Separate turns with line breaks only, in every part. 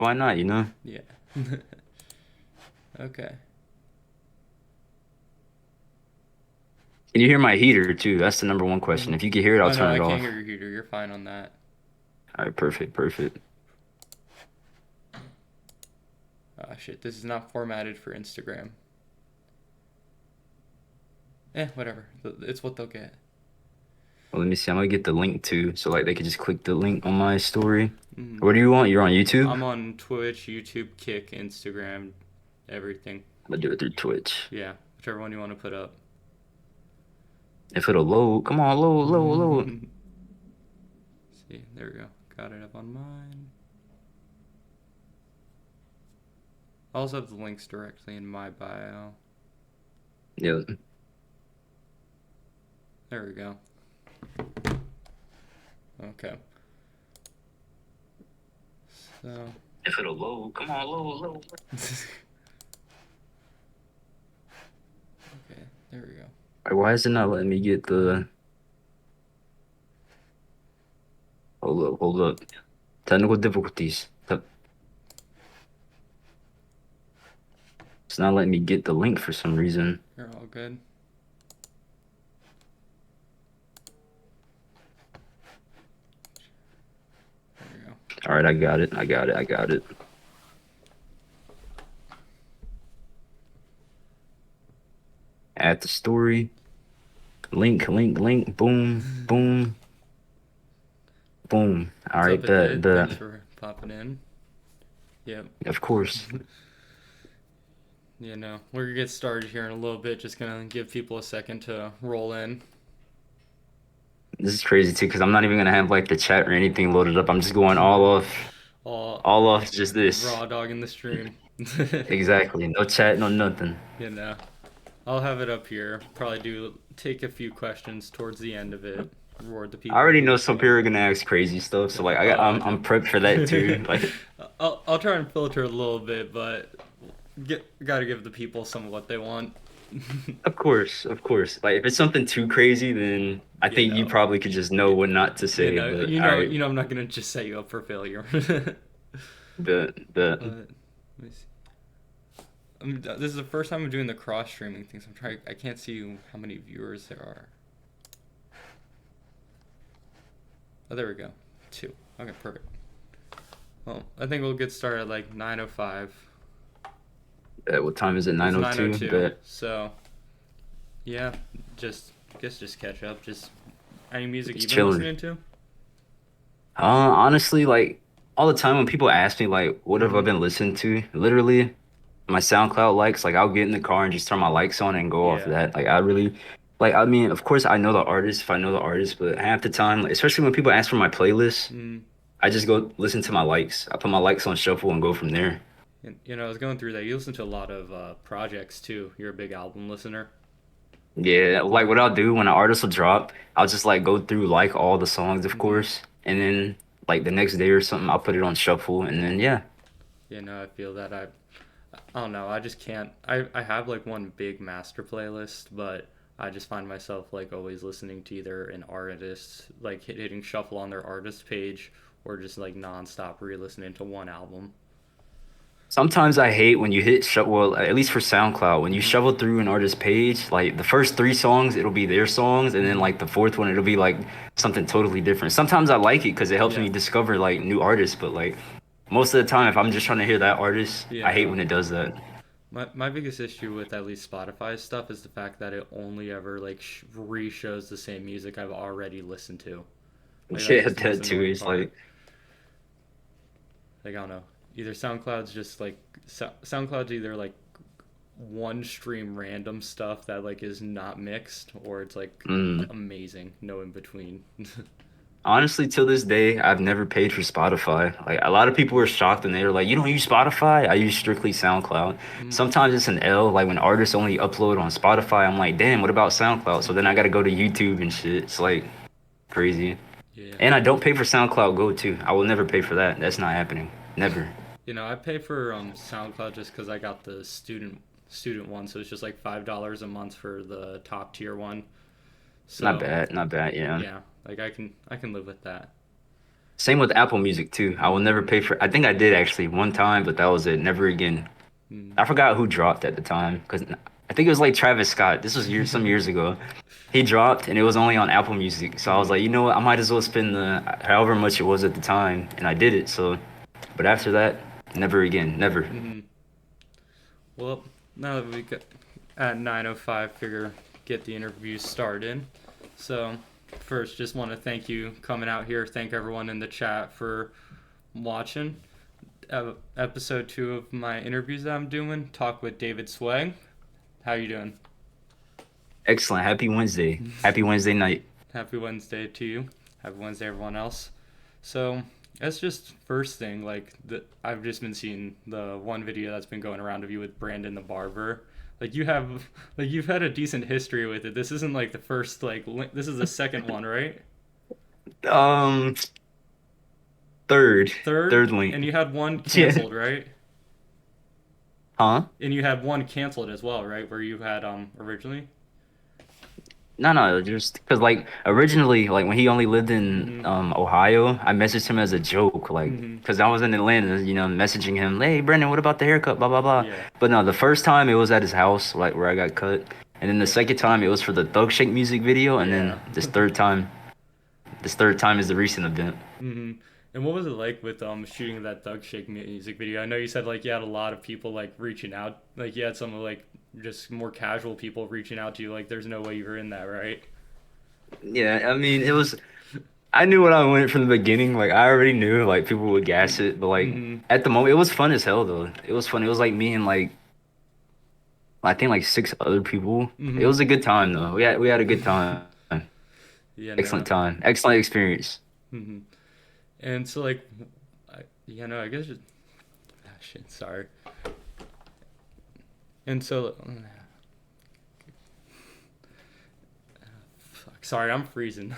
Why not, you know?
Yeah. Okay.
Can you hear my heater too? That's the number one question.
hmm
If you can hear it, I'll
Oh no,
turn
I
it
can't
off.
hear your heater. You're fine on that.
All right, perfect, perfect.
Ah, shit. This is not formatted for Instagram. Whatever. It's what they'll get.
Well, let me see. I'm gonna get the link too, so like they can just click the link on my story.
Mm.
What do you want? You're on YouTube?
I'm on Twitch, YouTube, Kick, Instagram, everything.
I'm gonna do it through Twitch.
Yeah, whichever one you want to put up.
If it'll load, come on, load, load, load.
See, there we go. Got it up on mine. I also have the links directly in my bio.
Yeah.
There we go. Okay. So,
If it'll load, come on, load, load.
okay, there we go.
All right, why is it not letting me get the? Hold up, hold up. Technical difficulties. It's not letting me get the link for some reason.
You're all good. There we go.
All right, I got it. I got it. I got it. Add the story. Link, link, link. Boom, boom, boom. All
What's up,
right,
it
bet,
did? Thanks
bet.
for popping in. Yep.
Of course.
You know, we're gonna get started here in a little bit. Just gonna give people a second to roll in.
This is crazy too, because I'm not even gonna have like the chat or anything loaded up. I'm just going
All
all off just this.
raw dog in the stream.
Exactly. No chat, no nothing.
You know, I'll have it up here. Probably do take a few questions towards the end of it. Reward the
I
people
already know
who.
some people are gonna ask crazy stuff, so like
Oh no.
I'm prepped for that too. Like,
I'll try and filter a little bit, but gotta give the people some of what they want.
of course, of course. Like if it's something too crazy, then I
You
think you
know,
probably could just know
you,
what not to
you
say.
know,
But
you
all
know,
right,
you know. I'm not gonna just set you up for failure.
the
But let me see. This is the first time I'm doing the cross streaming things. I'm trying. I can't see how many viewers there are. Oh, there we go. Two. Okay, perfect. Well, I think we'll get started at like 9:05.
what time is it?
It's
9:02.
9:02.
But
So yeah, just I guess just catch up. Just any music
it's
you've been
chilling.
listening to?
Honestly, like all the time when people ask me like what have I
Mm-hmm.
been listening to, literally my SoundCloud likes, like I'll get in the car and just turn my likes on and go off of
Yeah.
that. Like I really like I mean, of course I know the artist if I know the artist, but half the time, like, especially when people ask for my playlist,
Mm.
I just go listen to my likes. I put my likes on shuffle and go from there.
And, I was going through that. You listen to a lot of projects too. You're a big album listener.
Yeah, like what I'll do when an artist will drop, I'll just like go through like all the songs, of
Mm-hmm.
course, and then like the next day or something, I'll put it on shuffle, and then yeah.
I feel that I don't know. I just can't. I have like one big master playlist, but I just find myself like always listening to either an artist, like hitting shuffle on their artist page, or just like nonstop re-listening to one album.
Sometimes I hate when you hit well, at least for SoundCloud, when you
Mm-hmm.
shovel through an artist's page, like the first three songs, it'll be their songs, and then
Mm-hmm.
like the fourth one, it'll be like something totally different. Sometimes I like it because it helps me
Yeah.
discover like new artists, but like most of the time, if I'm just trying to hear that artist,
You
I hate
know,
when it does that.
my biggest issue with at least Spotify stuff is the fact that it only ever like re-shows the same music I've already listened to. Like that's
Yeah,
just the most
that too.
annoying
It's
part.
like
Like I don't know. Either SoundCloud's just like SoundCloud's either like one stream random stuff that like is not mixed, or it's like
mm.
amazing, no in between.
Honestly, till this day, I've never paid for Spotify. Like a lot of people were shocked and they were like, "You don't use Spotify?" I use strictly SoundCloud.
Mm,
Sometimes it's an L, like when artists only upload on Spotify, I'm like, "Damn, what about SoundCloud?" So then I
yeah,
gotta go to YouTube and shit. It's like crazy.
yeah.
And I don't pay for SoundCloud Go too. I will never pay for that. That's not happening. Never.
I pay for SoundCloud just because I got the student one, so it's just like $5 a month for the top tier one.
Not
So
bad. Not bad. Yeah.
yeah, like I can live with that.
Same with Apple Music too. I will never pay for. I think I did actually one time, but that was it. Never again. I forgot who dropped at the time because I think it was like Travis Scott. This was some years ago. He dropped and it was only on Apple Music. So I was
Mm-hmm.
like, you know what? I might as well spend the however much it was at the time, and I did it. So, but after that, never again. Never.
Mm-hmm. Well, now that we got at 9:05, figure get the interview started. So, first, just want to thank you coming out here. Thank everyone in the chat for watching. Episode 2 of my interviews that I'm doing. Talk with David Swegg. How you doing?
Excellent. Happy Wednesday. Happy Wednesday night.
Happy Wednesday to you. Happy Wednesday, everyone else. So that's just first thing. I've just been seeing the one video that's been going around of you with Brandon the barber. Like you have, like you've had a decent history with it. This isn't like the first this is the second one, right?
Um, third,
Third,
third
and
link.
you had one
Yeah.
canceled, right?
Huh?
And you had one canceled as well, right? Where you had originally.
No, no, just because like originally, like when he only lived in
Mm-hmm.
Ohio, I messaged him as a joke, like
Mm-hmm.
because I was in Atlanta, messaging him, hey Brendan, what about the haircut? Blah blah blah.
Yeah.
But no, the first time it was at his house, like where I got cut, and then the second time it was for the Thug Shake music video, and then
Yeah.
this third time is the recent event.
Mm-hmm. And what was it like with shooting that Thug Shake music video? I know you said like you had a lot of people like reaching out, like you had some like just more casual people reaching out to you. Like there's no way you were in that, right?
Yeah, I mean it was. I knew what I wanted from the beginning. Like I already knew like people would gas it, but like
Mm-hmm.
at the moment it was fun as hell though. It was fun. It was like me and like I think like six other people. It
Mm-hmm.
was a good time though. We had a good time.
Yeah,
Excellent
no.
time. Excellent experience.
Mm-hmm. And so like, yeah, no, I guess just shit. Sorry. And so, fuck, sorry, I'm freezing.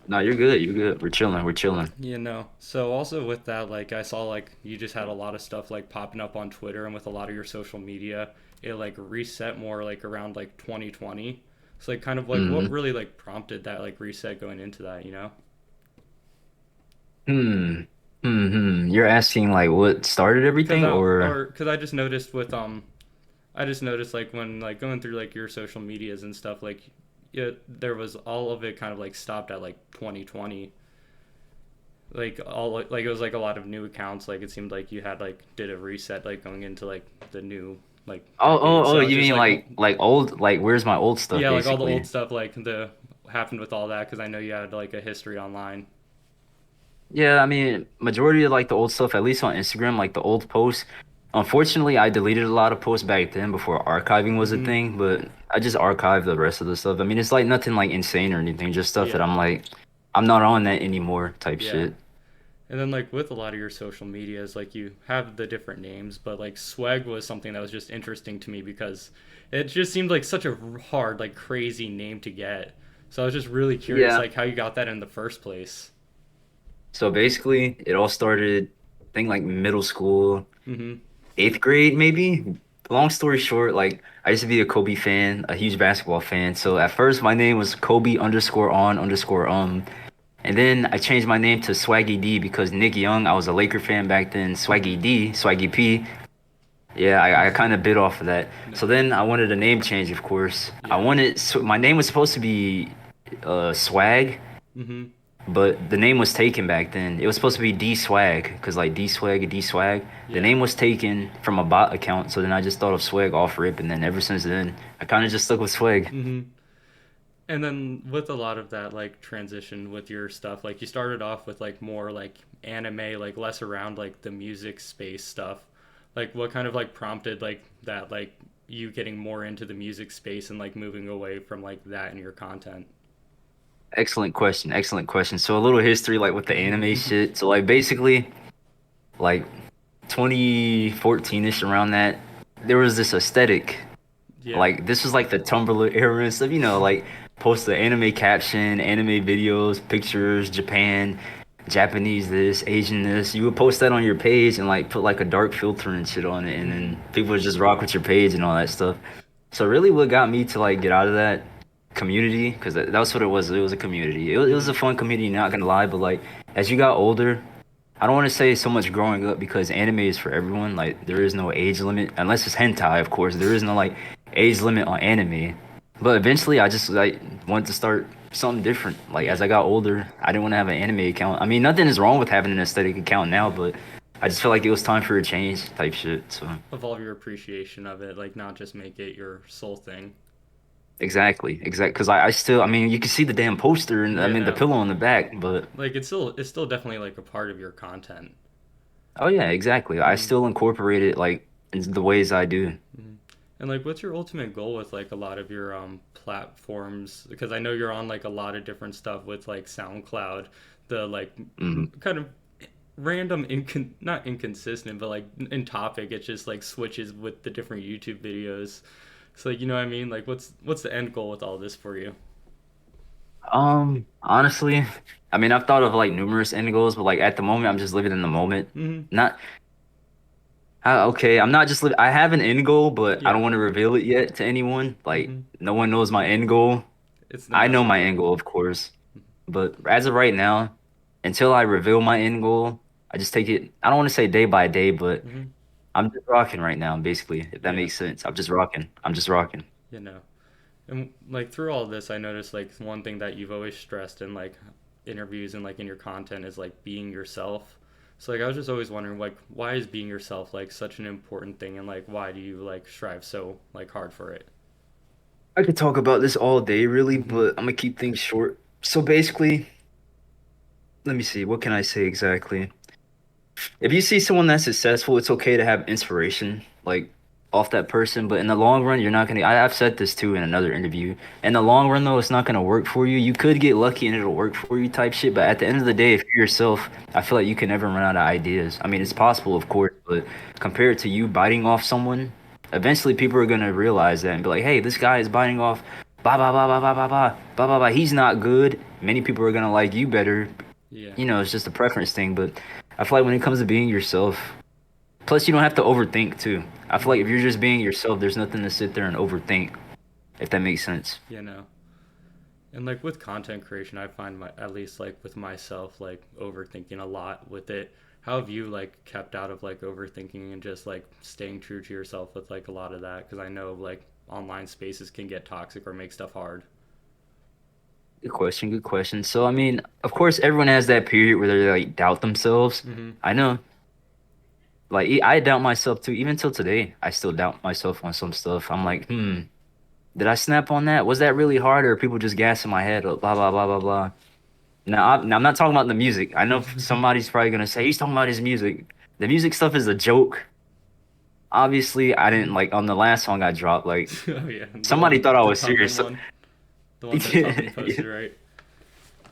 No, you're good. You're good. We're chilling. We're chilling.
You know, so also with that, like I saw like you just had a lot of stuff like popping up on Twitter and with a lot of your social media, it like reset more like around like 2020. So like kind of like what
hmm
really like prompted that like reset going into that, you know?
Hmm. You're asking like what started
Cause
everything
I
or
or cause I just noticed with I just noticed like when like going through like your social medias and stuff like yeah, there was all of it kind of like stopped at like 2020. Like all like it was like a lot of new accounts. Like it seemed like you had like did a reset like going into like the new like decade.
oh
So I was
you
just
mean
like
like old like where's my old stuff
yeah, like all the old
basically?
stuff like the happened with all that because I know you had like a history online.
Yeah, I mean majority of like the old stuff, at least on Instagram, like the old posts. Unfortunately, I deleted a lot of posts back then before archiving was a
Mm-hmm.
thing, but I just archived the rest of the stuff. I mean, it's like nothing like insane or anything, just stuff that
Yeah,
I'm like, I'm not on that anymore type
yeah.
shit.
And then like with a lot of your social medias, like you have the different names, but like Swag was something that was just interesting to me because it just seemed like such a hard, like crazy name to get. So I was just really curious,
Yeah.
like how you got that in the first place.
So basically, it all started, I think like middle school,
Mm-hmm.
eighth grade maybe. Long story short, like I used to be a Kobe fan, a huge basketball fan. So at first my name was Kobe underscore on underscore and then I changed my name to Swaggy D because Nick Young, I was a Laker fan back then.
Mm-hmm.
Swaggy D, Swaggy P. Yeah, I kind of bit off of that.
No.
So then I wanted a name change, of course.
Yeah.
My name was supposed to be Swag,
Mm-hmm.
but the name was taken back then. It was supposed to be D Swag, because like D Swag and D Swag. The
Yeah.
name was taken from a bot account, so then I just thought of Swag off rip, and then ever since then, I kind of just stuck with Swag.
Mm-hmm. And then with a lot of that like transition with your stuff, like you started off with like more like anime, like less around like the music space stuff. Like what kind of like prompted like that like you getting more into the music space and like moving away from like that in your content?
Excellent question, excellent question. So a little history, like with the anime shit. So like basically, like 2014ish around that, there was this aesthetic.
Yeah.
Like this was like the Tumblr era and stuff, like post the anime caption, anime videos, pictures, Japanese this, Asian this. You would post that on your page and like put like a dark filter and shit on it, and
Mm-hmm.
then people would just rock with your page and all that stuff. So really, what got me to like get out of that community, because that's what it was. It was a community. It was
Mm-hmm.
a fun community, not gonna lie, but like as you got older, I don't want to say so much growing up because anime is for everyone. Like there is no age limit unless it's hentai, of course. There is no like age limit on anime. But eventually, I just like wanted to start something different. Like
Yeah.
as I got older, I didn't want to have an anime account. I mean, nothing is wrong with having an aesthetic account now,
Yeah.
but I just feel like it was time for a change type shit. So
Evolve your appreciation of it, like not just make it your sole thing.
exactly. Because I still, I mean, you can see the damn poster and I
Yeah,
mean the
no.
pillow on the back, but
Like it's still definitely like a part of your content.
oh yeah, exactly. I
Mm-hmm.
still incorporate it like in the ways I do.
Mm-hmm. And like, what's your ultimate goal with like a lot of your platforms? Because I know you're on like a lot of different stuff with like SoundCloud, the like
Mhm.
kind of random not inconsistent, but like in topic, it just like switches with the different YouTube videos. So like, you know what I mean? Like, what's the end goal with all this for you?
Honestly, I mean, I've thought of like numerous end goals, but like at the moment, I'm just living in the moment.
Mm-hmm.
Not, okay, I'm not just li I have an end goal, but I
Yeah.
don't want to reveal it yet to anyone. Like,
Mm-hmm.
no one knows my end goal.
It's then
I
that's
know my
okay.
end goal, of course, but as of right now, until I reveal my end goal, I just take it, I don't want to say day by day, but
Mm-hmm.
I'm just rocking right now, basically, if that
Yeah.
makes sense. I'm just rocking. I'm just rocking.
You know. And like through all this, I noticed like one thing that you've always stressed in like interviews and like in your content is like being yourself. So like I was just always wondering like why is being yourself like such an important thing and like why do you like strive so like hard for it?
I could talk about this all day, really,
Mhm.
but I'm gonna keep things short. So basically, let me see, what can I say exactly? If you see someone that's successful, it's okay to have inspiration, like off that person. But in the long run, you're not gonna. I've said this too in another interview. In the long run, though, it's not gonna work for you. You could get lucky and it'll work for you, type shit. But at the end of the day, if you're yourself, I feel like you can never run out of ideas. I mean, it's
Mhm.
possible, of course, but compared to you biting off someone, eventually people are gonna realize that and be like, "Hey, this guy is biting off." Blah blah blah blah blah blah blah blah blah blah. He's not good. Many people are gonna like you better.
Yeah.
It's just a preference thing. But I feel like when it comes to being yourself, plus you don't have to overthink too. I feel like
Mhm.
if you're just being yourself, there's nothing to sit there and overthink, if that makes sense.
You know. And like with content creation, I find my at least like with myself like overthinking a lot with it. How have you like kept out of like overthinking and just like staying true to yourself with like a lot of that? Because I know like online spaces can get toxic or make stuff hard.
Good question, good question. So I mean, of course everyone has that period where they like doubt themselves.
Mm-hmm.
I know. Like I doubt myself too. Even till today, I still doubt myself on some stuff. I'm
Yeah.
like, did I snap on that? Was that really hard or are people just gassing my head up? Blah blah blah blah blah. Now I'm not talking about the music. I know somebody's probably gonna say he's talking about his music. The music stuff is a joke. Obviously, I didn't
Mm-hmm.
like on the last song I dropped, like
Oh yeah, the
somebody
one,
thought I
the
was
Tubman
serious. So,
one, the one that
yeah,
Tubman
yeah,
posted, right?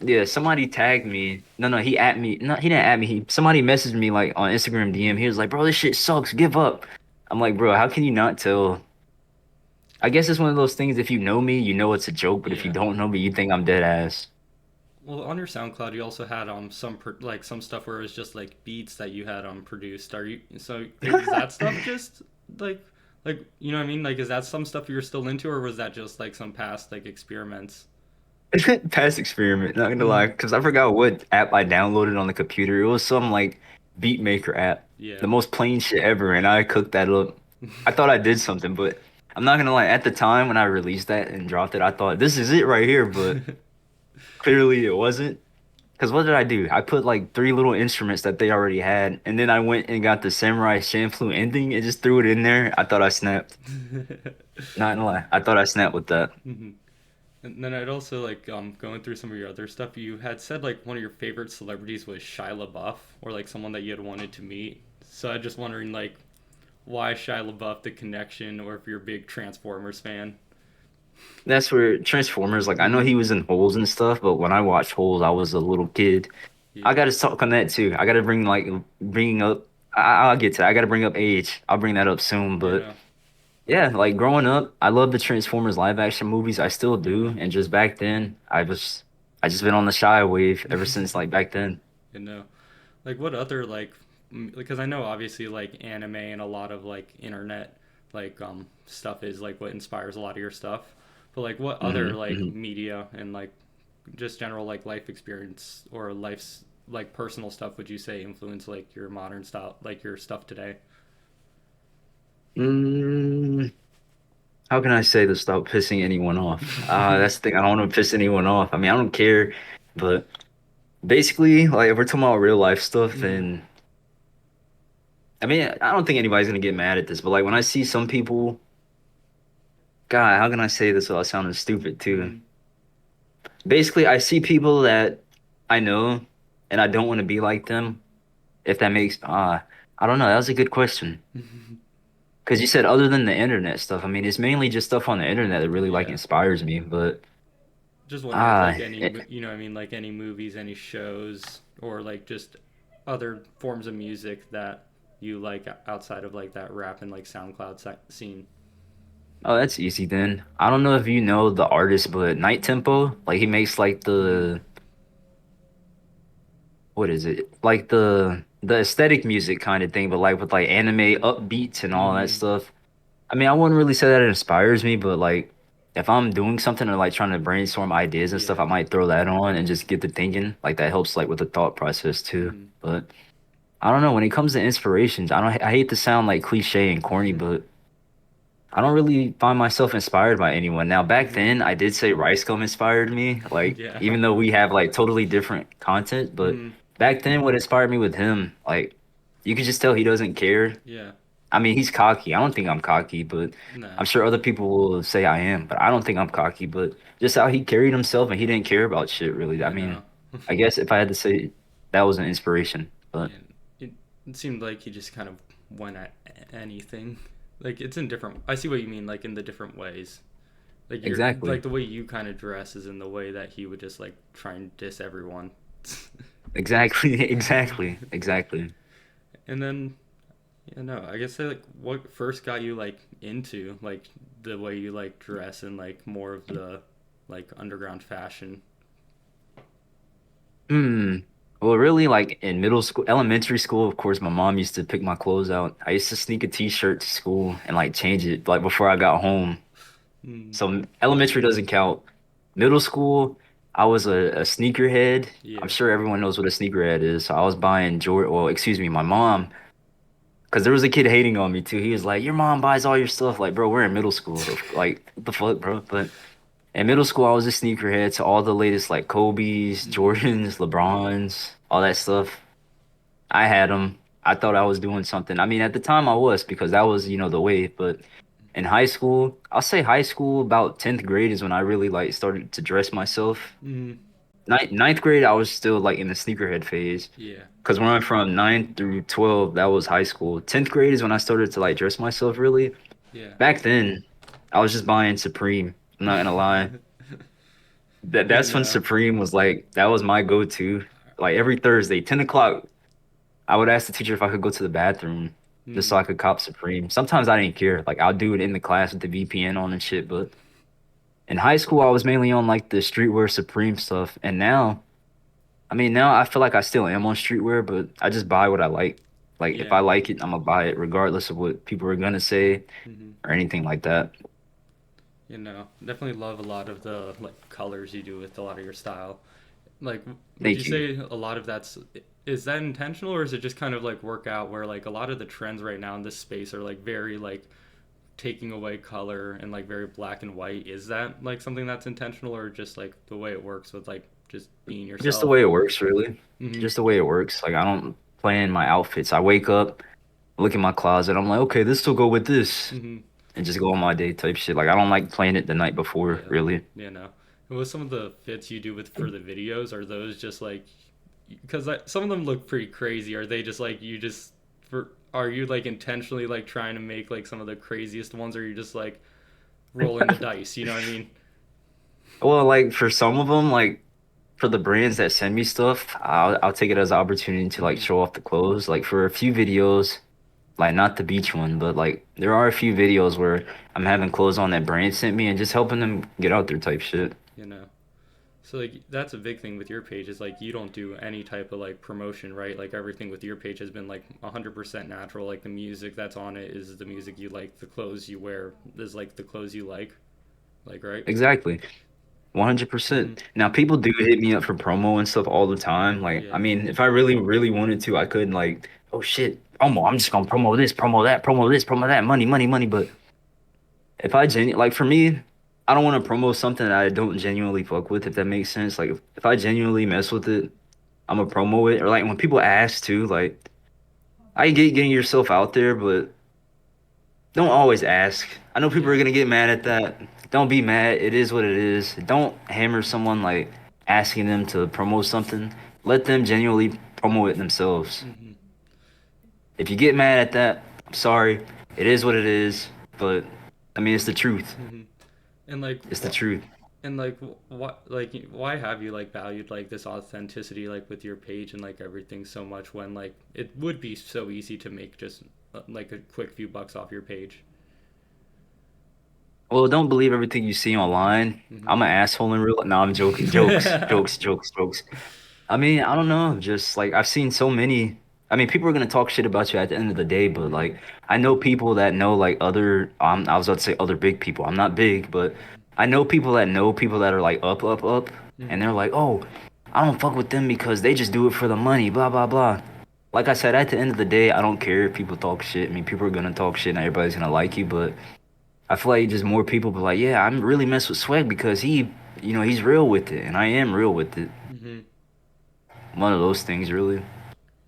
yeah, somebody tagged me. No, he at me. No, he didn't at me. Somebody messaged me like on Instagram DM.
Mm-hmm.
He was like, "Bro, this shit sucks. Give up." I'm like, "Bro, how can you not tell?" I guess it's one of those things. If you know me, you know it's a joke. But if you
Yeah.
don't know me, you think I'm dead ass.
Well, on your SoundCloud, you also had like some stuff where it was just like beats that you had produced. Are you so is that stuff just like you know what I mean? Like is that some stuff you're still into, or was that just like some past like experiments?
Past experiment, not gonna lie,
Mm-hmm.
because I forgot what app I downloaded on the computer. It was some like beat maker app,
Yeah.
the most plain shit ever, and I cooked that up. I thought I did something, but I'm not gonna lie. At the time when I released that and dropped it, I thought this is it right here, but clearly it wasn't. Because what did I do? I put like three little instruments that they already had, and then I went and got the Samurai Champloo ending and just threw it in there. I thought I snapped. Not gonna lie, I thought I snapped with that.
Hmm. And then I'd also like going through some of your other stuff. You had said like one of your favorite celebrities was Shia LaBeouf, or like someone that you had wanted to meet. So I'm just wondering like why Shia LaBeouf, the connection, or if you're a big Transformers fan.
That's where Transformers, like I know
Mm-hmm.
he was in Holes and stuff, but when I watched Holes, I was a little kid. I
Yeah.
gotta talk on that too. I gotta bring up. I'll get to that. I gotta bring up age. I'll bring that up soon.
You
But
know.
yeah, like growing up, I love the Transformers live action movies. I still do. And just back then, I just been on the shy wave ever since like back then.
You know. Like what other like because I know obviously like anime and a lot of like internet like stuff is like what inspires a lot of your stuff. But like what other
hmm
like
hmm
media and like just general like life experience or life's like personal stuff would you say influence like your modern style, like your stuff today?
Mm, how can I say this without pissing anyone off? That's the thing. I don't want to piss anyone off. I mean, I don't care, but basically, like if we're talking about real life stuff,
Mm,
then I mean, I don't think anybody's gonna get mad at this, but like when I see some people, God, how can I say this without sounding stupid too?
mm,
Basically, I see people that I know, and I don't want to be like them. If that makes, I don't know. That was a good question. Because you said other than the internet stuff, I mean, it's mainly just stuff on the internet that really like
yeah.
inspires me. But
Just wondering if
ah,
like any, you know, what I mean, like any movies, any shows, or like just other forms of music that you like outside of like that rap and like SoundCloud scene.
oh, that's easy then. I don't know if you know the artist, but Night Tempo, like he makes like
Mm,
the what is it? Like the aesthetic music kind of thing, but like with like anime upbeats and all that
mm,
stuff. I mean, I wouldn't really say that it inspires me, but like if I'm doing something or like trying to brainstorm ideas and stuff,
yeah.
I might throw that on and just get to thinking. Like that helps like with the thought process too.
Mm,
But I don't know, when it comes to inspirations, I hate to sound like cliche and corny, but I don't really find myself inspired by anyone. Now, back
mm,
then, I did say Rice Gum inspired me, like
yeah.
even though we have like totally different content, but
Mm,
back then what inspired me with him, like you could just tell he doesn't care.
yeah.
I mean, he's cocky. I don't think I'm cocky, but
Nah.
I'm sure other people will say I am, but I don't think I'm cocky, but just how he carried himself and he didn't care about shit really. I
You
mean,
know.
I guess if I had to say that was an inspiration, but
Yeah. It, it seemed like he just kind of went at anything. Like it's in different. I see what you mean. Like in the different ways. Like you're
exactly.
like the way you kind of dress is in the way that he would just like try and diss everyone.
Exactly. Exactly. Exactly.
And then yeah, no, I guess like what first got you like into like the way you like dress and like more of the like underground fashion.
Hmm. Well, really, like in middle school, elementary school, of course, my mom used to pick my clothes out. I used to sneak a t-shirt to school and like change it like before I got home.
Mm,
So elementary doesn't count. Middle school, I was a sneakerhead. I'm
yeah.
sure everyone knows what a sneakerhead is. So I was buying Jordan, well, excuse me, my mom, because there was a kid hating on me too. He was like, "Your mom buys all your stuff." Like, bro, we're in middle school. Like, what the fuck, bro? But in middle school, I was a sneakerhead to all the latest like Kobe's,
Mm,
Jordans, LeBrons, all that stuff. I had them. I thought I was doing something. I mean, at the time I was because that was, the wave. But in high school, I'll say high school, about 10th grade is when I really like started to dress myself.
mm,
Ninth grade, I was still like in the sneakerhead phase.
yeah.
Because when I went from 9 through 12, that was high school. 10th grade is when I started to like dress myself really.
Yeah.
Back then, I was just buying Supreme. I'm not gonna lie.
Yeah,
That's when
no.
Supreme was like, that was my go-to. Like every Thursday, 10 o'clock, I would ask the teacher if I could go to the bathroom just so
Mm,
I could cop Supreme. Sometimes I didn't care. Like I'll do it in the class with the VPN on and shit. But in high school, I was mainly on like the streetwear Supreme stuff. And now, I mean, now I feel like I still am on streetwear, but I just buy what I like. Like if
yeah.
I like it, I'm gonna buy it regardless of what people are gonna say
Hmm.
or anything like that.
You know, definitely love a lot of the like colors you do with a lot of your style. Like, would you
Thank you.
say a lot of that's is that intentional or is it just kind of like work out where like a lot of the trends right now in this space are like very like taking away color and like very black and white? Is that like something that's intentional or just like the way it works with like just being
Just the
yourself?
way it works, really.
Mm-hmm.
Just the way it works. Like I don't plan my outfits. I wake up, look in my closet. I'm like, okay, this will go with this,
Mm-hmm.
and just go on my day type shit. Like I don't like playing it the night before,
Yeah.
really.
You know. And with some of the fits you do with for the videos, are those just like because some of them look pretty crazy. Are they just like you just for are you like intentionally like trying to make like some of the craziest ones or are you just like rolling the dice, you know what I mean?
Well, like for some of them, like for the brands that send me stuff, I'll take it as an opportunity to like
Mhm.
show off the clothes. Like for a few videos, like not the beach one, but like there are a few videos where I'm having clothes on that brand sent me and just helping them get out there type shit.
You know. So like that's a big thing with your page is like you don't do any type of like promotion, right? Like everything with your page has been like 100% natural. Like the music that's on it is the music you like, the clothes you wear is like the clothes you like, right?
Exactly.
Mm-hmm.
100%. Now people do hit me up for promo and stuff all the time. Like, I
Yeah.
mean, if I really, really wanted to, I could like, oh shit, promo. I'm just gonna promo this, promo that, promo this, promo that, money, money, money. But if I like for me, I don't want to promo something that I don't genuinely fuck with, if that makes sense. Like if I genuinely mess with it, I'm gonna promo it. Or like when people ask too, like I get getting yourself out there, but don't always ask. I know people are
Yeah.
gonna get mad at that. Don't be mad. It is what it is. Don't hammer someone like asking them to promote something. Let them genuinely promote it themselves.
Mm-hmm.
If you get mad at that, I'm sorry. It is what it is. But I mean, it's the truth.
Mm-hmm. And like
It's the
what?
truth.
And like what? Like why have you like valued like this authenticity like with your page and like everything so much when like it would be so easy to make just like a quick few bucks off your page.
Well, don't believe everything you see online.
Mm-hmm.
I'm an asshole in real. No, I'm joking. Jokes, jokes, jokes, jokes. I mean, I don't know. Just like I've seen so many. I mean, people are gonna talk shit about you at the end of the day, but
Mm-hmm.
like I know people that know like other. I was about to say other big people. I'm not big, but I know people that are like up, up, up, and
Mm-hmm.
they're like, oh, I don't fuck with them because they just do it for the money. Blah blah blah. Like I said, at the end of the day, I don't care if people talk shit. I mean, people are gonna talk shit, and everybody's gonna like you, but I feel like just more people be like, yeah, I'm really mess with Swag because he's real with it, and I am real with it.
Mm-hmm.
One of those things, really.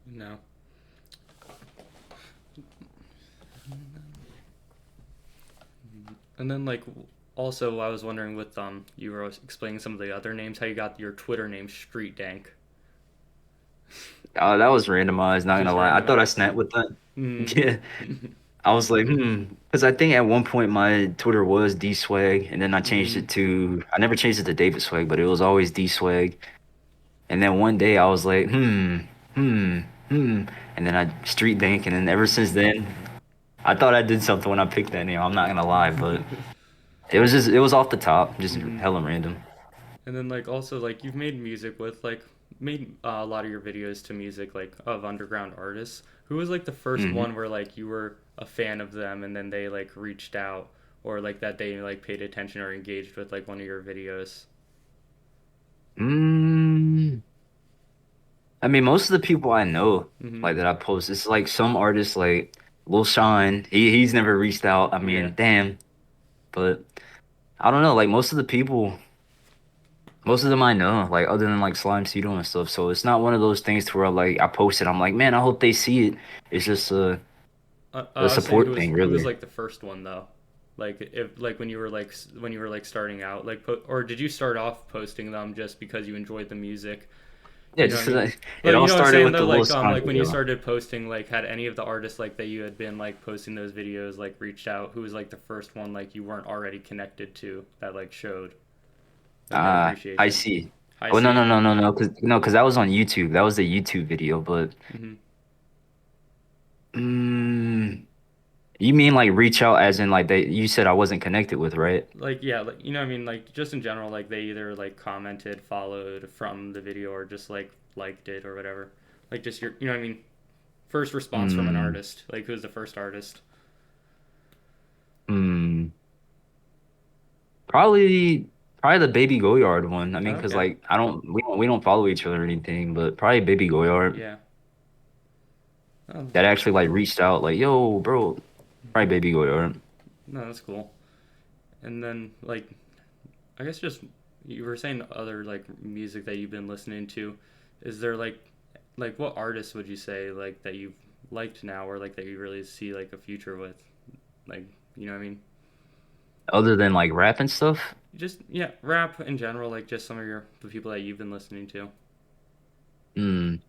No. And then like also I was wondering with you were explaining some of the other names how you got your Twitter name Street Dank.
That was randomized, not gonna
Just
lie. I thought I
randomized.
snapped with that.
Mm.
Yeah. I was like, because I think at one point my Twitter was D Swag, and then I changed
Mm-hmm.
it to, I never changed it to David Swag, but it was always D Swag. And then one day I was like, hmm, hmm. And then I Street Dank, and then ever since then, I thought I did something when I picked that name. I'm not gonna lie, but it was off the top, just
Mm-hmm.
hella random.
And then like also like you've made music with like made a lot of your videos to music like of underground artists. Who was like the first
hmm
one where like you were a fan of them and then they like reached out or like that they like paid attention or engaged with like one of your videos?
Mm, I mean, most of the people I know,
Mm-hmm.
like that I post, it's like some artists like Lil Sean. He's never reached out. I
Yeah.
mean, damn. But I don't know. Like most of them I know, like other than like Slime Cedo and stuff. So it's not one of those things to where like I post it. I'm like, man, I hope they see it. It's just a
I was saying
support thing,
who was
really.
like the first one though? Like if like when you were like when you were like starting out like or did you start off posting them just because you enjoyed the music?
Yeah,
You know what I
just
mean?
it
Like
all
you know what I'm
started
saying
with
though
the Lil Sean
like when you
video.
started posting like had any of the artists like that you had been like posting those videos like reached out who was like the first one like you weren't already connected to that like showed like their
I
appreciation.
see.
I
Oh no
see.
no no no no, because no, because that was on YouTube. That was the YouTube video, but.
Hmm.
Mm, you mean like reach out as in like they you said I wasn't connected with, right?
Like yeah, like you know what I mean like just in general like they either like commented, followed from the video or just like liked it or whatever. Like just your you know what I mean first response from an
Mm,
artist. Like who's the first artist?
mm. Probably probably the Baby Goyard one. I mean, because
Okay.
like I don't we don't follow each other or anything, but probably Baby Goyard
Yeah. Oh,
that actually like reached out like, yo, bro, probably Baby Goyard.
no, that's cool. And then like I guess just you were saying other like music that you've been listening to. Is there like what artists would you say like that you've liked now or like that you really see like a future with? Like, you know what I mean?
Other than like rap and stuff.
Just yeah, rap in general, like just some of the people that you've been listening to.
Mm.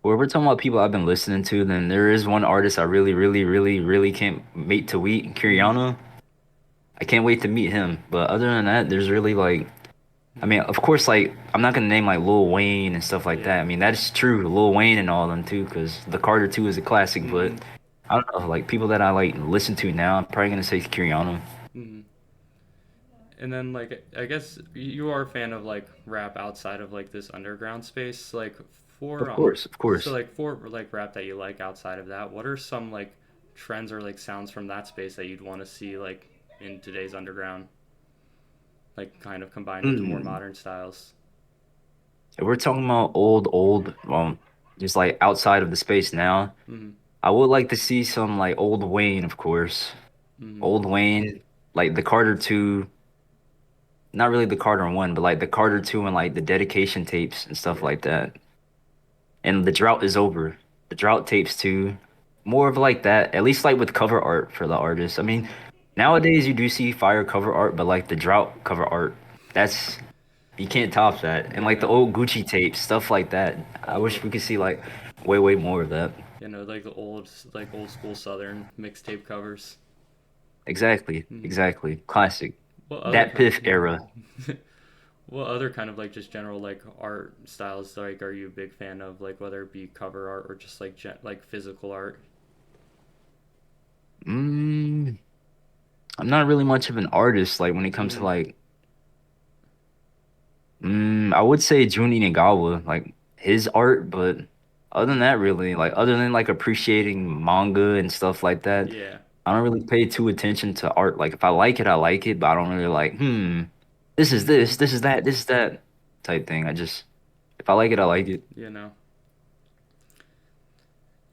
Well, if we're talking about people I've been listening to, then there is one artist I really, really, really, really can't wait to meet,
Mm-hmm.
Kiriana. I can't wait to meet him. But other than that, there's really like I
Mm-hmm.
mean, of course, like I'm not gonna name like Lil Wayne and stuff like
Yeah.
that. I mean, that's true, Lil Wayne and all of them too, because the Carter 2 is a classic. But
Mm-hmm.
I don't know, like people that I like listen to now, I'm probably gonna say Kiriana.
Mm-hmm. And then like I guess you are a fan of like rap outside of like this underground space. Like for
Of course, of
so
course.
like for like rap that you like outside of that, what are some like trends or like sounds from that space that you'd want to see like in today's underground? like kind of combined with the more
Mm.
modern styles.
If we're talking about old, just like outside of the space now,
Mm-hmm.
I would like to see some like old Wayne, of course.
Mm-hmm.
Old Wayne, like the Carter 2, not really the Carter 1, but like the Carter 2 and like the dedication tapes and stuff
Yeah.
like that. And the drought is over. The drought tapes too. More of like that, at least like with cover art for the artist. I mean, nowadays you do see fire cover art, but like the drought cover art, that's you can't top that. And
Yeah,
like the
no,
old Gucci tapes, stuff like that. I
all the
wish we could see like way more of that.
like the old school Southern mixtape covers.
Exactly,
Mm-hmm.
exactly. Classic.
What other
That Piff
kind?
era.
What other kind of like just general like art styles like are you a big fan of? Like whether it be cover art or just like like physical art.
Mm, I'm not really much of an artist. Like when it comes to
Mm-hmm.
like, I would say Jun Inagawa, like his art, but other than that, really, like other than like appreciating manga and stuff like that,
Yeah.
I don't really pay too attention to art. Like if I like it, I like it, but I don't really like, this is this is that type thing. I just if I like it, I like it.
you know.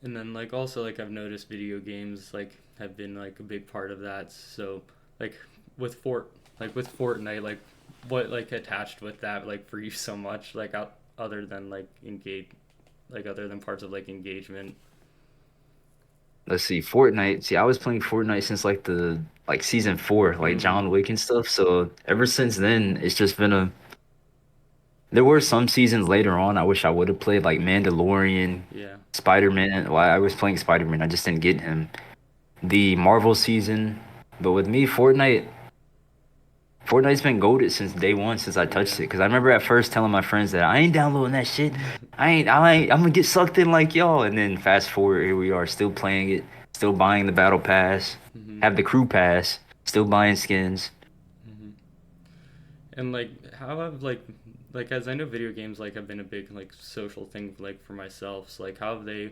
And then like also like I've noticed video games like have been like a big part of that. So like with Fortnite like what like attached with that like for you so much like other than like engage like other than parts of like engagement.
Let's see, Fortnite. See, I was playing Fortnite since like the like season 4, like
Mm-hmm.
John Wick and stuff. So ever since then, it's just been a there were some seasons later on I wish I would have played like Mandalorian,
Yeah.
Spider-Man. Well, I was playing Spider-Man. I just didn't get him. The Marvel season. But with me, Fortnite's been goated since day one since I touched
Yeah.
it. Because I remember at first telling my friends that I ain't downloading that shit. I'm gonna get sucked in like y'all. And then fast forward, here we are, still playing it, still buying the battle pass,
Mm-hmm.
have the crew pass, still buying skins.
Mm-hmm. And like how have like as I know video games like have been a big like social thing like for myself. So like how have they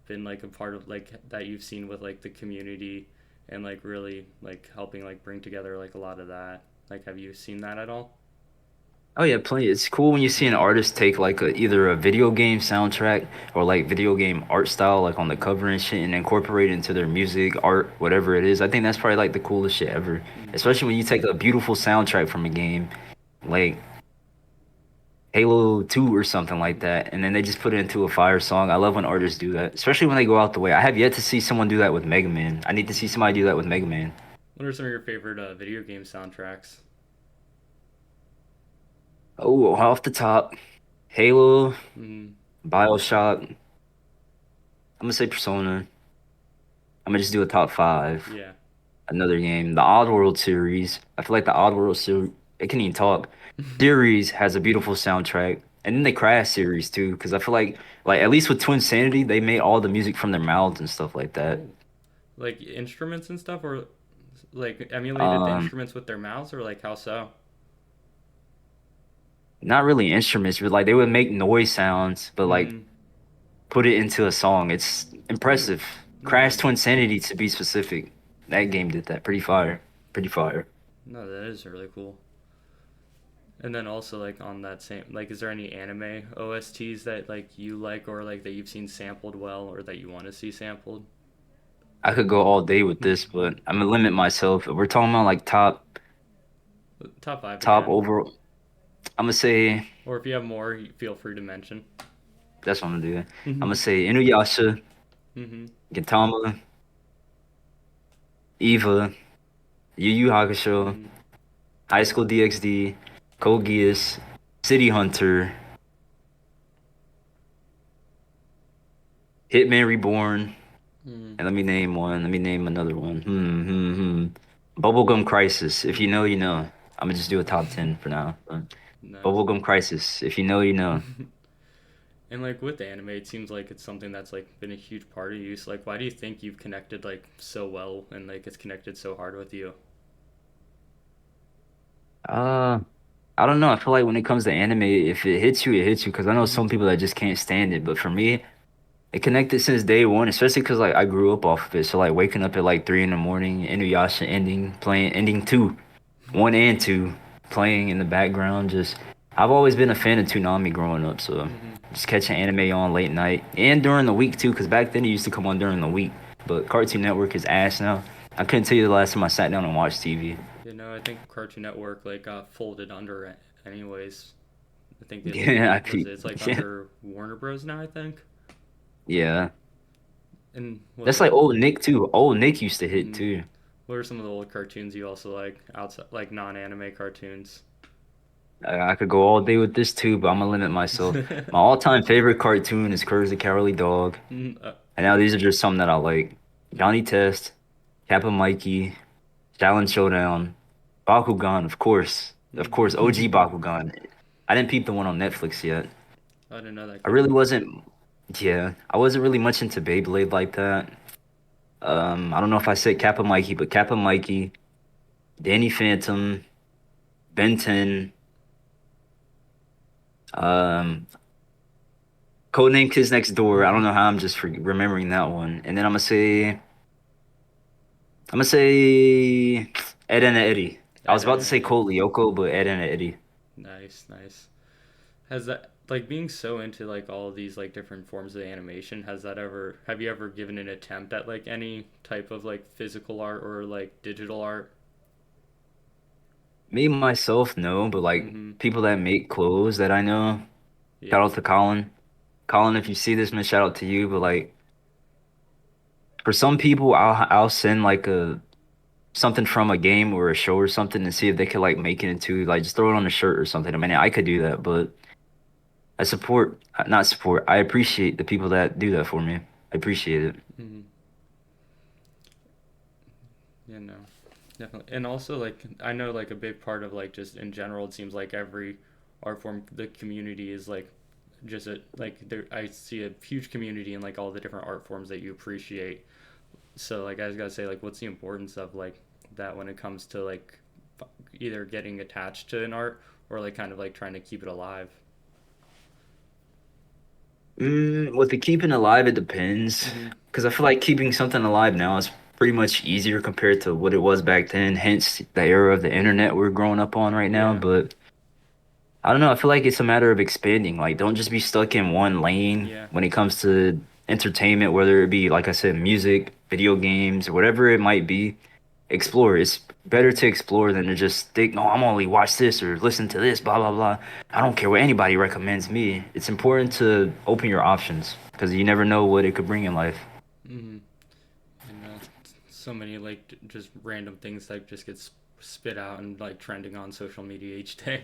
been like a part of like that you've seen with like the community and like really like helping like bring together like a lot of that. Like have you seen that at all?
Oh yeah, plenty. It's cool when you see an artist take like either a video game soundtrack or like video game art style, like on the cover and shit, and incorporate it into their music, art, whatever it is. I think that's probably like the coolest shit ever.
Mm-hmm.
Especially when you take a beautiful soundtrack from a game, like Halo 2 or something like that, and then they just put it into a fire song. I love when artists do that, especially when they go out the way. I have yet to see someone do that with Mega Man. I need to see somebody do that with Mega Man.
What are some of your favorite video game soundtracks?
Oh, off the top, Halo,
Mm-hmm.
BioShock. I'm gonna say Persona. I'm gonna just do a top five.
Yeah.
Another game, the Oddworld series. I feel like the Oddworld series, it can even talk. Series has a beautiful soundtrack, and then the Crash series too, because I feel like at least with Twin Sanity, they made all the music from their mouths and stuff like that.
Oh, like instruments and stuff, or like emulated the
Um,
instruments with their mouths, or like how so?
Not really instruments, but like they would make noise sounds, but like
Mm-hmm.
put it into a song. It's
Oh,
impressive. Crash
no,
Twin Sanity to be specific. That game did that. Pretty fire. Pretty fire.
no, that is really cool. And then also like on that same like is there any anime OSTs that like you like or like that you've seen sampled well or that you want to see sampled?
I could go all day with this, but I'm gonna limit myself. If we're talking about like
Top 5
top
again.
overall, I'm gonna say
Or if you have more, feel free to mention.
that's what I'm gonna do. I'm gonna
Mhm.
say Inuyasha,
Mhm.
Gintama, Eva, Yu Yu Hakusho,
Mhm.
High School DxD, Code Geass, City Hunter, Hitman Reborn,
Mhm.
and let me name one. Let me name another one. Bubblegum Crisis. If you know, you know. I'm gonna just do a top 10 for now. But
Nice.
Bubblegum Crisis. If you know, you know.
And like with anime, it seems like it's something that's like been a huge part of you. So like, why do you think you've connected like so well and like it's connected so hard with you?
Uh, I don't know. I feel like when it comes to anime, if it hits you, it hits you. Because I know
Mhm.
some people that just can't stand it. But for me, it connected since day one, especially because like I grew up off of it. So like waking up at like 3 in the morning, Inuyasha ending, playing ending two, one and two, playing in the background. Just I've always been a fan of Toonami growing up, so
Mm-hmm.
just catching anime on late night and during the week too, because back then it used to come on during the week. But Cartoon Network is ass now. I couldn't tell you the last time I sat down and watched TV.
You know, I think Cartoon Network like got folded under it anyways. I think it like
Yeah,
was it's like
yeah,
under Warner Bros. Now, I think.
yeah.
And what
That's like
like
old Nick too. Old Nick used to hit
mm,
too.
what are some of the old cartoons you also like outside like non-anime cartoons?
I could go all day with this too, but I'm gonna limit myself. My all-time favorite cartoon is Courage the Cowardly Dog.
Mm,
And now these are just some that I like. Johnny Test, Kappa Mikey, Challenge Showdown, Bakugan, of course. Of course, OG
mm.
Bakugan. I didn't peep the one on Netflix yet.
I didn't know that
I
came
really
out.
wasn't, yeah, I wasn't really much into Beyblade like that. I don't know if I said Kappa Mikey, but Kappa Mikey, Danny Phantom, Ben 10, um, Codename Kids Next Door. I don't know how I'm just remembering that one. And then I'm gonna say Ed and Eddie. I was
Ed,
about
Ed,
to say
Eddie.
Colt Lyoko, but Ed and Eddie.
Nice, nice. Has that like being so into like all of these like different forms of animation, has that ever have you ever given an attempt at like any type of like physical art or like digital art?
Me myself, no, but like
Mm-hmm.
people that make clothes that I know. Shout
Yeah.
out to Colin. Colin, if you see this, man, shout out to you. But like for some people, I'll send like a something from a game or a show or something and see if they could like make it into like just throw it on a shirt or something. I mean, I could do that, but I support, not support. I appreciate the people that do that for me. I appreciate it.
Mm-hmm. Yeah, no. Definitely. And also like I know like a big part of like just in general it seems like every art form the community is like just a like there I see a huge community in like all the different art forms that you appreciate. So like I was gotta say like what's the importance of like that when it comes to like either getting attached to an art or like kind of like trying to keep it alive.
With the keeping alive, it depends.
Mm-hmm.
Because I feel like keeping something alive now is pretty much easier compared to what it was back then. Hence the era of the internet we're growing up on right now.
Yeah.
But I don't know. I feel like it's a matter of expanding. Like, don't just be stuck in one lane
Yeah.
when it comes to entertainment, whether it be, like I said, music, video games, or whatever it might be. Explore. It's better to explore than to just think, no, I'm only watch this or listen to this, blah, blah, blah. I don't care what anybody recommends me. It's important to open your options because you never know what it could bring in life.
Mm-hmm. And so many like just random things that just get spit out and like trending on social media each day.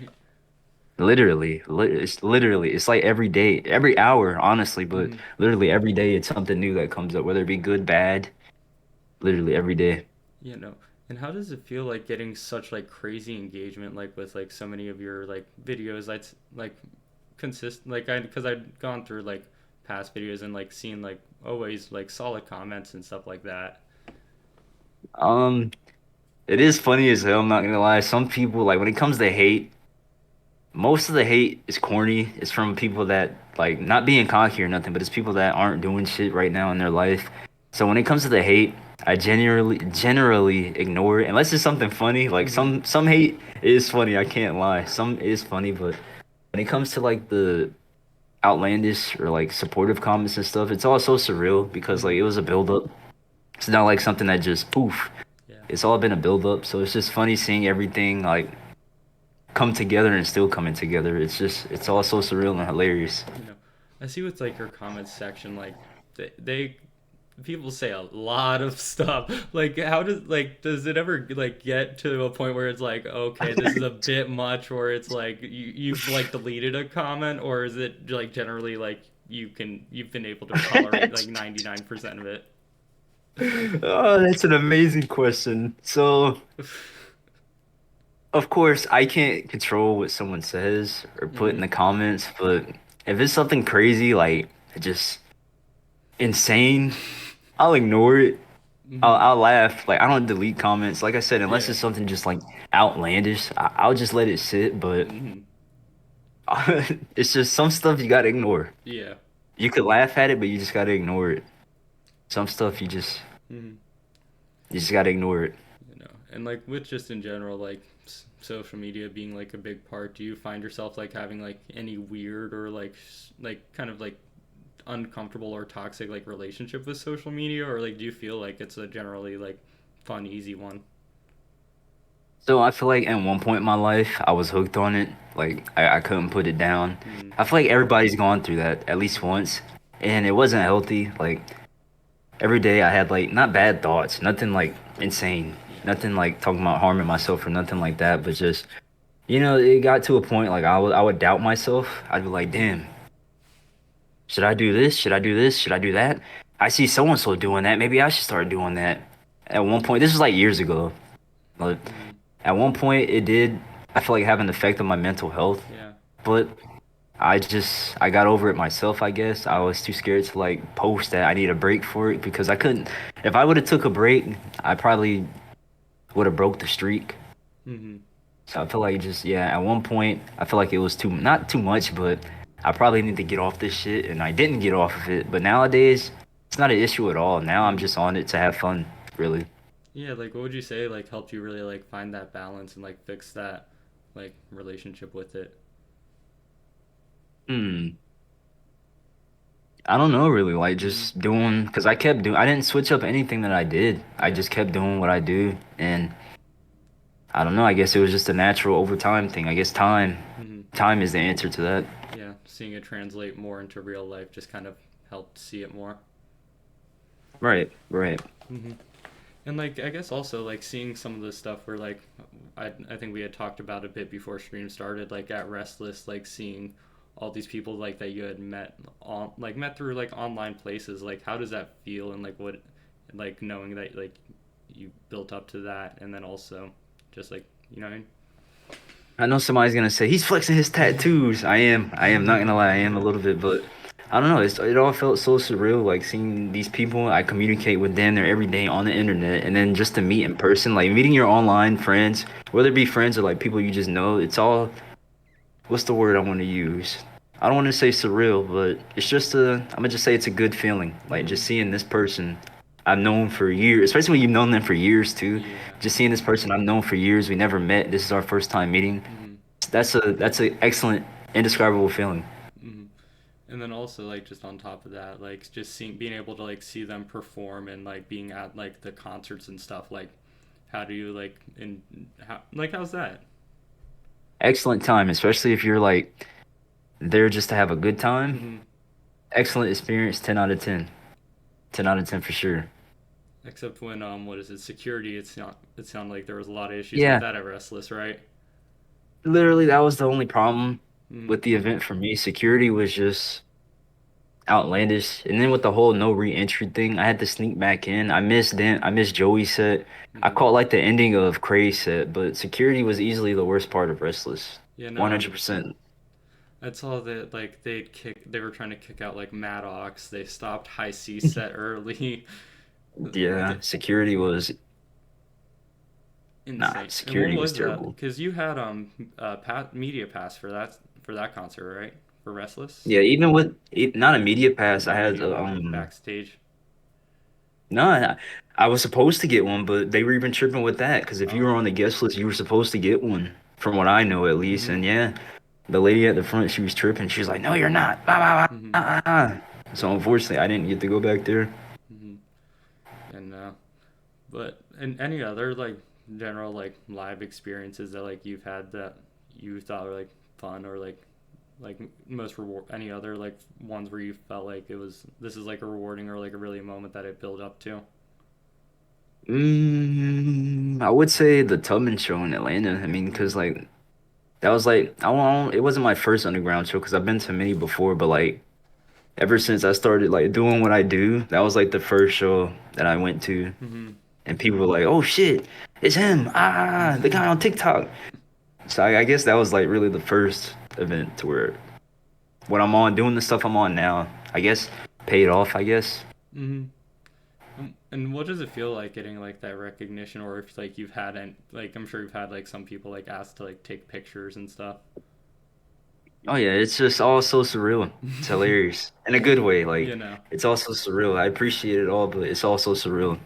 It's like every day, every hour, honestly, but
Mm-hmm.
literally every day it's something new that comes up, whether it be good, bad, literally every day.
You know, and how does it feel like getting such like crazy engagement like with like so many of your like videos? I'd like consist like I because I'd gone through like past videos and like seen like always like solid comments and stuff like that.
Um, it is funny as hell, I'm not gonna lie. Some people, like when it comes to hate, most of the hate is corny. It's from people that like not being cocky or nothing, but it's people that aren't doing shit right now in their life. So when it comes to the hate, I generally ignore it unless it's something funny. Like
Mm-hmm.
some hate is funny, I can't lie. Some is funny, but when it comes to like the outlandish or like supportive comments and stuff, it's all so surreal because like
Mm-hmm.
it was a build up. It's not like something that just poof.
Yeah.
It's all been a build up, so it's just funny seeing everything like come together and still coming together. It's all so surreal and hilarious.
You know, I see what's like your comments section like they people say a lot of stuff. Like how does it ever like get to a point where it's like okay this is a bit much or it's like you've like deleted a comment or is it like generally like you've been able to tolerate like 99% of it?
Oh, that's an amazing question. So, of course, I can't control what someone says or put in
Mm-hmm.
the comments, but if it's something crazy, like just insane, I'll ignore it.
Mm-hmm.
I'll laugh. Like I don't delete comments. Like I said, unless
Yeah.
it's something just like outlandish, I'll just let it sit. But
Mm-hmm.
it's just some stuff you gotta ignore.
Yeah.
You could laugh at it, but you just gotta ignore it. Some stuff you just
Mm-hmm.
you just gotta ignore it.
You know, And like with just in general, like social media being like a big part, do you find yourself like having like any weird or like kind of like uncomfortable or toxic like relationship with social media, or like do you feel like it's a generally like fun, easy one?
So I feel like at one point in my life, I was hooked on it. Like I couldn't put it down.
Mm,
I feel like everybody's gone through that at least once, and it wasn't healthy. Like every day I had like not bad thoughts, nothing like insane,
yeah.
nothing like talking about harming myself or nothing like that, but just it got to a point like I would doubt myself. I'd be like,
Mm-hmm.
damn, should I do this? Should I do this? Should I do that? I see so and so doing that. Maybe I should start doing that. At one point, this was like years ago. But
Mm-hmm.
at one point, it did. I feel like have an effect on my mental health.
Yeah.
But I got over it myself. I guess I was too scared to like post that I need a break for it because I couldn't. If I would have took a break, I probably would have broke the streak.
Mm-hmm.
So I feel like just yeah, at one point I feel like it was too not too much, but I probably need to get off this shit and I didn't get off of it. But nowadays it's not an issue at all. Now I'm
Mm-hmm.
just on it to have fun, really.
Yeah, like what would you say like helped you really like find that balance and like fix that like relationship with it?
Hmm. I don't know really, like
Mm-hmm.
just doing because I didn't switch up anything that I did. I
Yeah.
just kept doing what I do and I don't know, I guess it was just a natural over time thing. I guess
Mm-hmm.
time is the answer to that.
Yeah, seeing it translate more into real life just kind of helped see it more.
Right, right.
Mm-hmm. And like I guess also like seeing some of the stuff where like I think we had talked about a bit before stream started, like at Restless, like seeing all these people like that you had met through like online places, like how does that feel, and like what, like knowing that like you built up to that, and then also just like you know what
I know somebody's gonna say he's flexing his tattoos. I am not gonna lie, I am a little bit, but I don't know. It all felt so surreal, like seeing these people. I communicate with them there every day on the internet, and then just to meet in person, like meeting your online friends, whether it be friends or like people you just know. It's all what's the word I want to use? I don't want to say surreal, but it's just I'm gonna just say it's a good feeling. Like
mm-hmm.
just seeing this person I've known for years, especially when you've known them for years too.
Yeah.
Just seeing this person I've known for years, we never met. This is our first time meeting.
Mm-hmm.
That's an excellent, indescribable feeling.
Mm-hmm. And then also like just on top of that, like just seeing being able to like see them perform and like being at like the concerts and stuff, like how do you like in how like how's that?
Excellent time, especially if you're like there just to have a good time.
Mm-hmm.
Excellent experience, 10 out of 10. 10 out of 10 for sure.
Except when what is it, security, it sounded like there was a lot of issues with
Yeah,
that at Restless, right?
literally that was the only problem
Mm-hmm.
with the event for me. Security was just outlandish. And then with the whole no re-entry thing, I had to sneak back in. I missed Joey's set. I
Mm-hmm.
caught like the ending of Cray's set, but security was easily the worst part of Restless.
Yeah, no,
100%.
I saw that like they were trying to kick out like Maddox. They stopped High C set early.
Yeah, security was nah,
Insane. And what
security was
was that?
terrible.
Because you had media pass for that concert, right? For Restless.
Yeah, even with not a media pass, I
Or did
had
you walk backstage?
no, I was supposed to get one, but they were even tripping with that because if you
Oh.
were on the guest list, you were supposed to get one, from what I know at least.
Mm-hmm.
And yeah, the lady at the front, she was tripping. She was like, "No, you're not." Bah, bah, bah,
Mm-hmm.
ah, ah, ah. So unfortunately, I didn't get to go back there.
Mm-hmm. And but and any other like general like live experiences that like you've had that you thought were like fun or like most reward, any other like ones where you felt like it was this is like a rewarding or like a really moment that it built up to?
I would say the Tubman show in Atlanta. I mean,
Mm-hmm.
because like that was like I won't, it wasn't my first underground show because I've been to many before, but like ever since I started like doing what I do, that was like the first show that I went to,
Mm-hmm.
and people were like, "Oh shit, it's him! Ah, the guy on TikTok." So I guess that was like really the first event to where what I'm on, doing the stuff I'm on now, I guess paid off. I guess.
Mm-hmm. And what does it feel like getting like that recognition, or if like you've had and like I'm sure you've had like some people like ask to like take pictures and stuff.
Oh yeah, it's just all so surreal. It's hilarious in a good way. Like
You know.
it's also surreal. I appreciate it all, but it's also surreal.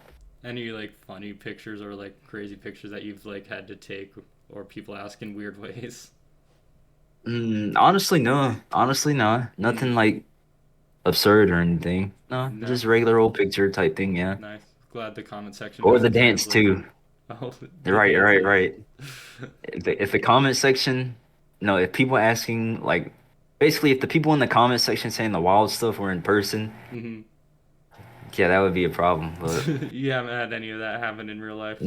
Any like funny pictures or like crazy pictures that you've like had to take or people ask in weird ways?
Honestly, no. Honestly, no.
Hmm.
Nothing like absurd or anything. No,
No.
just regular old picture type thing, yeah.
Nice. Glad the comment section
Or the
doesn't
dance
translate.
too.
Oh, the
Right, right,
dances.
right. If the comment section, no, if people asking like, basically, if the people in the comment section saying the wild stuff were in person,
Hmm.
yeah, that would be a problem. But
You haven't had any of that happen in real life.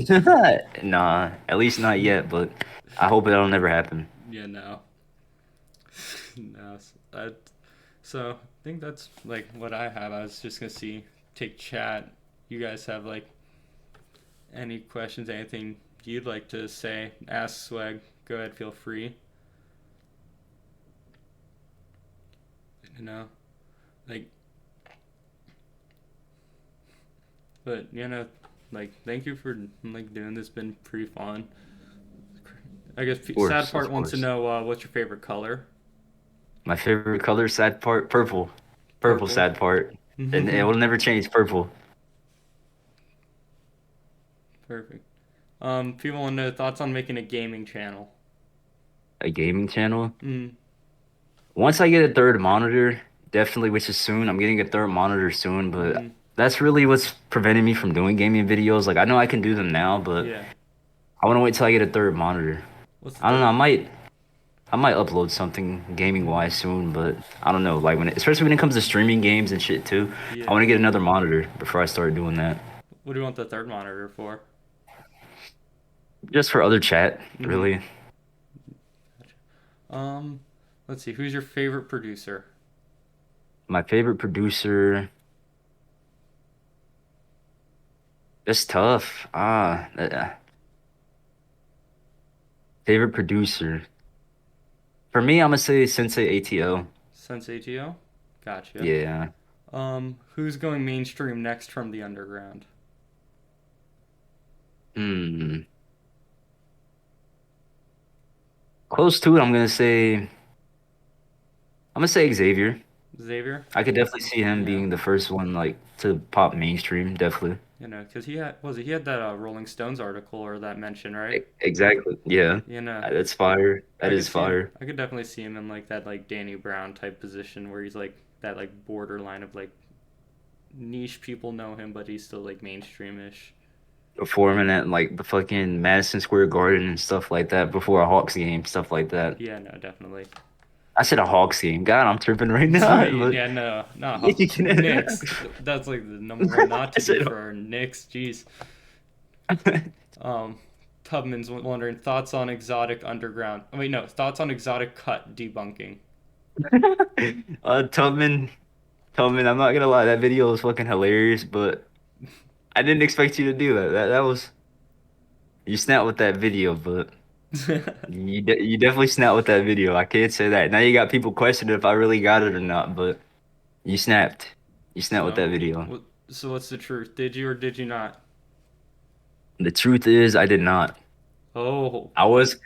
nah, at least not yet. But I hope it'll never happen.
Yeah, no. No. So I think that's like what I have. I was just gonna take chat. You guys have like any questions, anything you'd like to say, ask Swag. Go ahead, feel free. You know, like, but like, thank you for like doing this. Been pretty fun. I guess
Of
sad
course,
part
of
wants to
course.
know what's your favorite color?
My favorite color, sad part, purple. Purple,
Purple.
sad part. And it will never change, purple.
Perfect. People want to know thoughts on making a gaming channel.
A gaming channel.
Mm,
Once I get a third monitor, definitely, which is soon. I'm getting a third monitor soon, but
mm,
that's really what's preventing me from doing gaming videos. Like I know I can do them now, but
yeah.
I want to wait till I get a third monitor.
What's the
I don't know.
third?
I might upload something gaming
Mm,
wise soon, but I don't know. Like especially when it comes to streaming games and shit too. I
yeah.
want to get another monitor before I start doing that.
What do you want the third monitor for?
Just for other chat,
Mm-hmm.
really.
Um, let's see. Who's your favorite producer?
My favorite producer. It's tough. Favorite producer. For me, I'm gonna say Sensei ATO.
Sensei Gio? Gotcha.
Yeah.
Who's going mainstream next from the underground?
Hmm. Close to it, I'm gonna say Xavier.
Xavier?
I could definitely see him
Yeah.
being the first one like to pop mainstream, definitely.
Because he had that Rolling Stones article or that mention, right?
Exactly. Yeah.
You know,
That's fire. That
I could
is
see him.
fire.
I could definitely see him in like that like Danny Brown type position where he's like that like borderline of like niche people know him, but he's still like mainstreamish.
Performing at like the fucking Madison Square Garden and stuff like that before a Hawks game, stuff like that.
Yeah, no, definitely.
I said a Hawks game. God, I'm tripping right now, but
Yeah, no, no,
you can.
Knicks. That's like the number one not
I
to do
said.
for Knicks. Jeez. Um, Tubman's wondering thoughts on exotic underground. Oh, wait, no, thoughts on exotic cut debunking.
Tubman, Tubman, I'm not gonna lie, that video was fucking hilarious, but I didn't expect you to do that. That was you snapped with that video, but you definitely snapped with that video. I can't say that. Now you got people questioning if I really got it or not, but you snapped. You snapped with
So,
that video.
what? So what's the truth? Did you or did you not?
The truth is, I did not.
Oh.
I was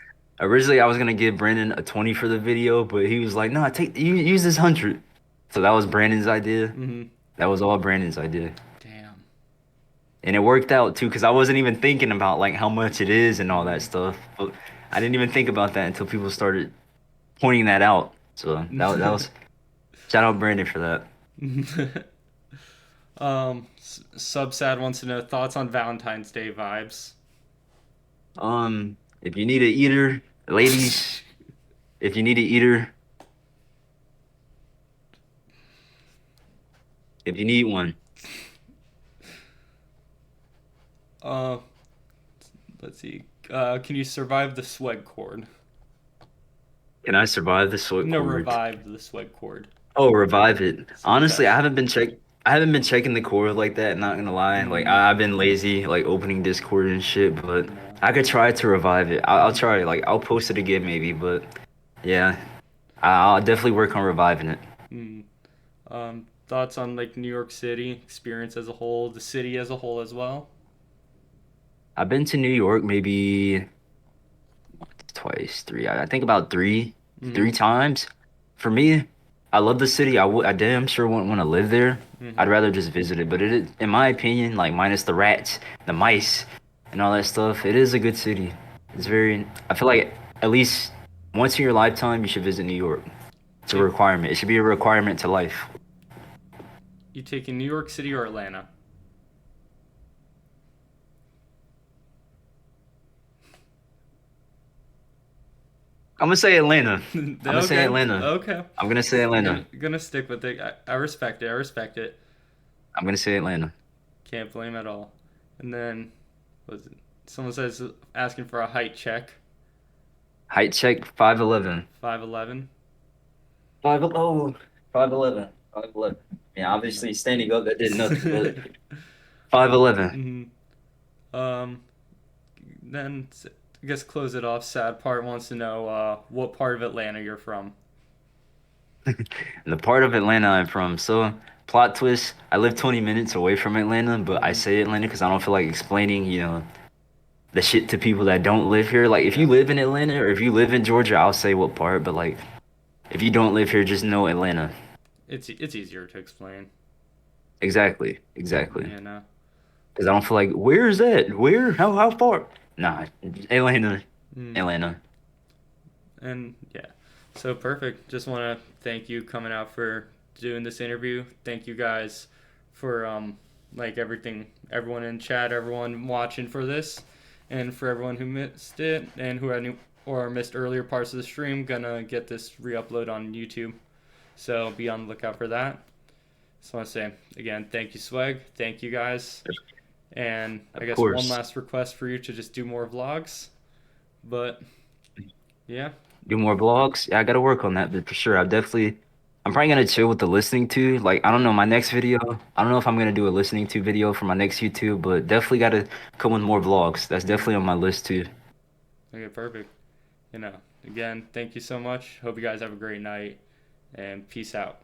originally I was gonna give Brandon a 20 for the video, but he was like, "No, take you use this 100." So that was Brandon's idea.
Mm-hmm.
That was all Brandon's idea.
Damn.
And it worked out too, because I wasn't even thinking about like how much it is and all that
Mm-hmm.
stuff. But I didn't even think about that until people started pointing that out. So that was shout out Brandon for that.
Subsad wants to know thoughts on Valentine's Day vibes.
If you need a eater, ladies, if you need a eater, if you need one,
uh, let's see. Can you survive the Sweg cord?
can I survive the sweat
No,
cord?
revive the Sweg cord.
Oh, revive it. Honestly,
Subsad.
I haven't been checking the cord like that, not gonna lie. Like
Mm,
I've been lazy, like opening Discord and shit, but
no.
I could try to revive it. I'll try, like I'll post it again maybe, but yeah, I'll definitely work on reviving it.
Mm. Thoughts on like New York City experience as a whole, the city as a whole as well.
I've been to New York maybe twice, three. I think about three
Mm-hmm.
times. For me, I love the city. I damn sure wouldn't want to live there. I'd
Hmm.
rather just visit it. But it is, in my opinion, like minus the rats, the mice, and all that stuff, it is a good city. It's very. I feel like at least once in your lifetime, you should visit New York. It's a
Take
requirement. It should be a requirement to life.
you taking New York City or Atlanta?
I'm gonna say Atlanta. I'm gonna say
Okay,
Atlanta.
okay.
I'm gonna say
Gonna
Atlanta.
gonna stick with it. I respect it. I respect it.
I'm gonna say Atlanta.
Can't blame at all. And then was it? Someone says asking for a height check.
Height check 5'11".
5'11".
Five oh, 5'11". 5'11". Yeah, obviously standing up that did nothing, but 5'11".
Hmm. Um. Then I guess close it off. Sad part wants to know what part of Atlanta you're from.
And the part of Atlanta I'm from, so plot twist, I live 20 minutes away from Atlanta, but I
Hmm.
say Atlanta because I don't feel like explaining, the shit to people that don't live here. Like if you
Yeah.
live in Atlanta or if you live in Georgia, I'll say what part, but like if you don't live here, just know Atlanta.
It's easier to explain.
Exactly, exactly.
You know.
Because I don't feel like where is that? Where? How far? Nah, Atlanta,
Mm.
Atlanta.
And yeah, so perfect. Just want to thank you coming out for doing this interview. Thank you guys for like everything, everyone in chat, everyone watching for this, and for everyone who missed it and who had new or missed earlier parts of the stream. Gonna get this re-upload on YouTube, so be on the lookout for that. Just want to say again, thank you, Sweg. Thank you guys, and I
Of
guess one
course.
last request for you to just do more vlogs. But yeah.
Do more vlogs. Yeah, I gotta work on that, but for sure, I'm probably gonna chill with the listening to. Like, I don't know, my next video, I don't know if I'm gonna do a listening to video for my next YouTube, but definitely gotta come with more vlogs. That's definitely on my list too.
Okay, perfect. Again, thank you so much. Hope you guys have a great night and peace out.